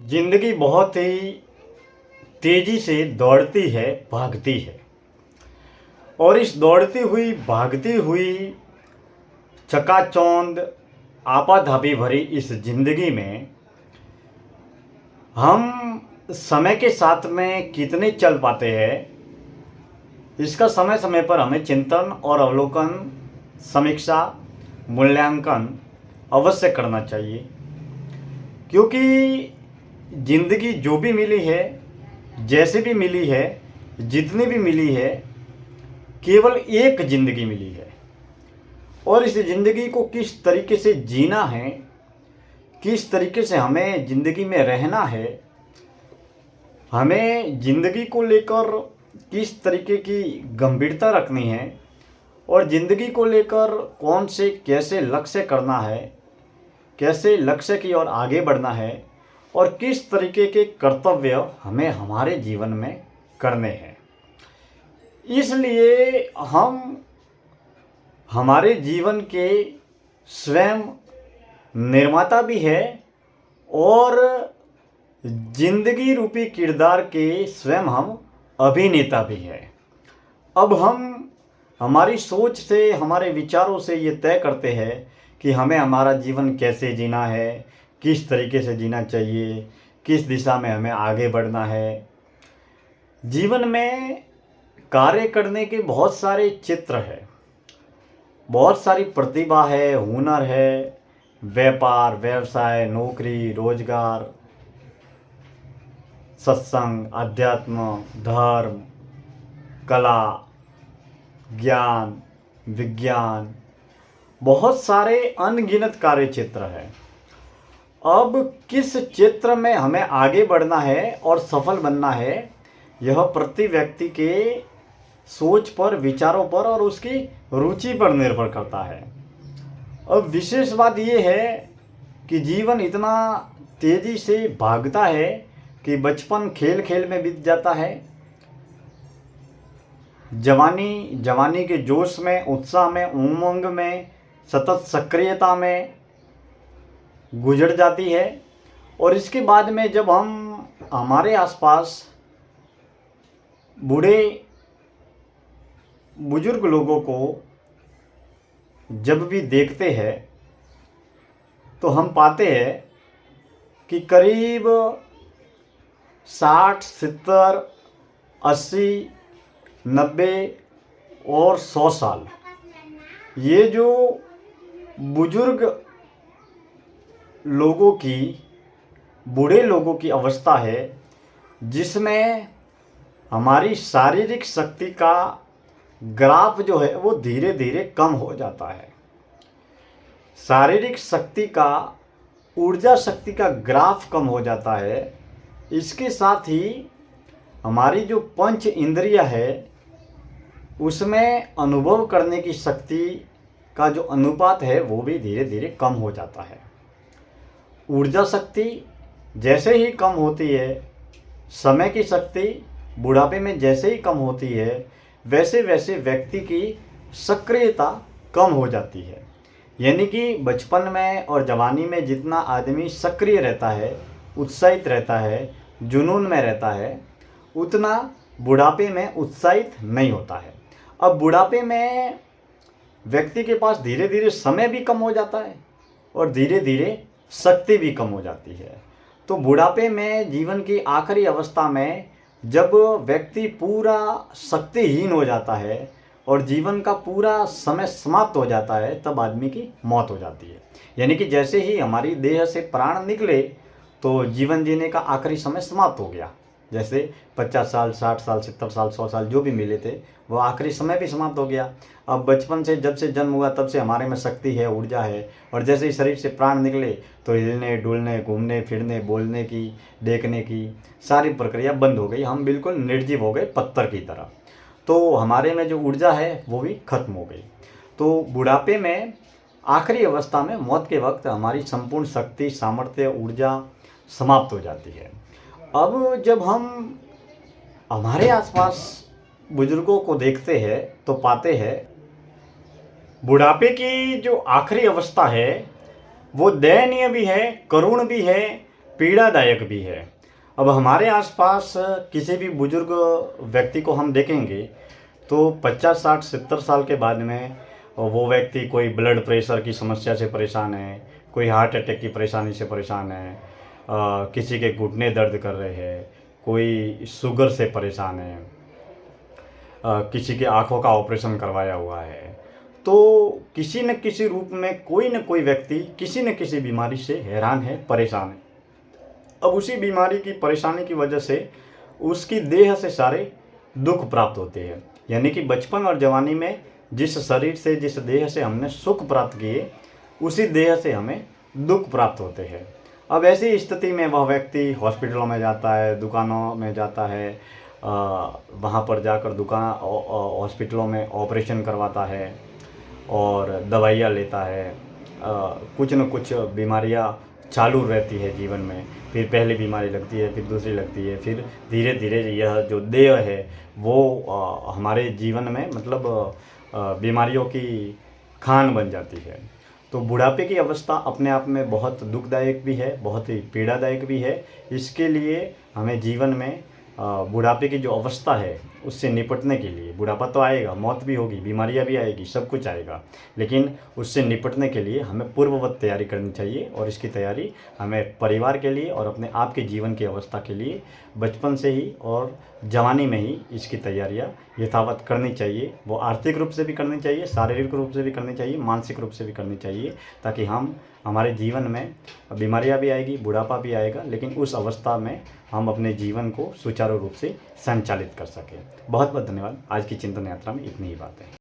जिंदगी बहुत ही तेजी से दौड़ती है, भागती है। और इस दौड़ती हुई, भागती हुई, चकाचौंध, आपाधापी भरी इस जिंदगी में हम समय के साथ में कितने चल पाते हैं, इसका समय समय पर हमें चिंतन और अवलोकन, समीक्षा, मूल्यांकन अवश्य करना चाहिए। क्योंकि जिंदगी जो भी मिली है, जैसे भी मिली है, जितनी भी मिली है, केवल एक जिंदगी मिली है। और इस जिंदगी को किस तरीके से जीना है, किस तरीके से हमें जिंदगी में रहना है, हमें जिंदगी को लेकर किस तरीके की गंभीरता रखनी है और ज़िंदगी को लेकर कौन से कैसे लक्ष्य करना है, कैसे लक्ष्य की ओर आगे बढ़ना है और किस तरीके के कर्तव्य हमें हमारे जीवन में करने हैं। इसलिए हम हमारे जीवन के स्वयं निर्माता भी है और जिंदगी रूपी किरदार के स्वयं हम अभिनेता भी है। अब हम हमारी सोच से, हमारे विचारों से ये तय करते हैं कि हमें हमारा जीवन कैसे जीना है, किस तरीके से जीना चाहिए, किस दिशा में हमें आगे बढ़ना है। जीवन में कार्य करने के बहुत सारे चित्र हैं, बहुत सारी प्रतिभा है, हुनर है, व्यापार, व्यवसाय, नौकरी, रोजगार, सत्संग, अध्यात्म, धर्म, कला, ज्ञान, विज्ञान, बहुत सारे अनगिनत कार्य क्षेत्र हैं। अब किस क्षेत्र में हमें आगे बढ़ना है और सफल बनना है, यह प्रति व्यक्ति के सोच पर, विचारों पर और उसकी रुचि पर निर्भर करता है। अब विशेष बात यह है कि जीवन इतना तेज़ी से भागता है कि बचपन खेल खेल में बीत जाता है, जवानी के जोश में, उत्साह में, उमंग में, सतत सक्रियता में गुजर जाती है। और इसके बाद में जब हम हमारे आसपास बूढ़े बुजुर्ग लोगों को जब भी देखते हैं तो हम पाते हैं कि करीब 60, 70, 80, 90 और 100 साल, ये जो बुजुर्ग लोगों की, बूढ़े लोगों की अवस्था है, जिसमें हमारी शारीरिक शक्ति का ग्राफ जो है वो धीरे धीरे कम हो जाता है। शारीरिक शक्ति का, ऊर्जा शक्ति का ग्राफ कम हो जाता है। इसके साथ ही हमारी जो पंच इंद्रियां है, उसमें अनुभव करने की शक्ति का जो अनुपात है वो भी धीरे धीरे कम हो जाता है। ऊर्जा शक्ति जैसे ही कम होती है, समय की शक्ति बुढ़ापे में जैसे ही कम होती है, वैसे वैसे व्यक्ति की सक्रियता कम हो जाती है। यानी कि बचपन में और जवानी में जितना आदमी सक्रिय रहता है, उत्साहित रहता है, जुनून में रहता है, उतना बुढ़ापे में उत्साहित नहीं होता है। अब बुढ़ापे में व्यक्ति के पास धीरे धीरे समय भी कम हो जाता है और धीरे धीरे शक्ति भी कम हो जाती है। तो बुढ़ापे में, जीवन की आखिरी अवस्था में, जब व्यक्ति पूरा शक्तिहीन हो जाता है और जीवन का पूरा समय समाप्त हो जाता है, तब आदमी की मौत हो जाती है। यानी कि जैसे ही हमारी देह से प्राण निकले तो जीवन जीने का आखिरी समय समाप्त हो गया। जैसे 50 साल, 60 साल, 70 साल, 100 साल जो भी मिले थे, वो आखिरी समय भी समाप्त हो गया। अब बचपन से, जब से जन्म हुआ तब से हमारे में शक्ति है, ऊर्जा है, और जैसे ही शरीर से प्राण निकले तो हिलने, डुलने, घूमने फिरने, बोलने की, देखने की सारी प्रक्रिया बंद हो गई। हम बिल्कुल निर्जीव हो गए, पत्थर की तरह। तो हमारे में जो ऊर्जा है वो भी खत्म हो गई। तो बुढ़ापे में, आखिरी अवस्था में, मौत के वक्त हमारी संपूर्ण शक्ति, सामर्थ्य, ऊर्जा समाप्त हो जाती है। अब जब हम हमारे आसपास बुजुर्गों को देखते हैं तो पाते हैं बुढ़ापे की जो आखिरी अवस्था है वो दयनीय भी है, करुण भी है, पीड़ादायक भी है। अब हमारे आसपास किसी भी बुजुर्ग व्यक्ति को हम देखेंगे तो 50, 60, 70 साल के बाद में वो व्यक्ति कोई ब्लड प्रेशर की समस्या से परेशान है, कोई हार्ट अटैक की परेशानी से परेशान है, किसी के घुटने दर्द कर रहे हैं, कोई शुगर से परेशान है, किसी के आँखों का ऑपरेशन करवाया हुआ है। तो किसी न किसी रूप में कोई न कोई व्यक्ति किसी न किसी बीमारी से हैरान है, परेशान है। अब उसी बीमारी की परेशानी की वजह से उसकी देह से सारे दुख प्राप्त होते हैं। यानी कि बचपन और जवानी में जिस शरीर से, जिस देह से हमने सुख प्राप्त किए, उसी देह से हमें दुख प्राप्त होते हैं। अब ऐसी स्थिति में वह व्यक्ति हॉस्पिटलों में जाता है, दुकानों में जाता है, वहाँ पर जाकर हॉस्पिटलों में ऑपरेशन करवाता है और दवाइयाँ लेता है। कुछ न कुछ बीमारियाँ चालू रहती है जीवन में। फिर पहली बीमारी लगती है, फिर दूसरी लगती है, फिर धीरे धीरे यह जो देह है वो हमारे जीवन में मतलब बीमारियों की खान बन जाती है। तो बुढ़ापे की अवस्था अपने आप में बहुत दुखदायक भी है, बहुत ही पीड़ादायक भी है। इसके लिए हमें जीवन में बुढ़ापे की जो अवस्था है उससे निपटने के लिए, बुढ़ापा तो आएगा, मौत भी होगी, बीमारियां भी आएगी, सब कुछ आएगा, लेकिन उससे निपटने के लिए हमें पूर्ववत तैयारी करनी चाहिए। और इसकी तैयारी हमें परिवार के लिए और अपने आप के जीवन की अवस्था के लिए बचपन से ही और जवानी में ही इसकी तैयारियां यथावत करनी चाहिए। वो आर्थिक रूप से भी करनी चाहिए, शारीरिक रूप से भी करनी चाहिए, मानसिक रूप से भी करनी चाहिए, ताकि हमारे जीवन में बीमारियां भी आएगी, बुढ़ापा भी आएगा, लेकिन उस अवस्था में हम अपने जीवन को सुचारू रूप से संचालित कर सकें। बहुत बहुत धन्यवाद। आज की चिंतन यात्रा में इतनी ही बात है।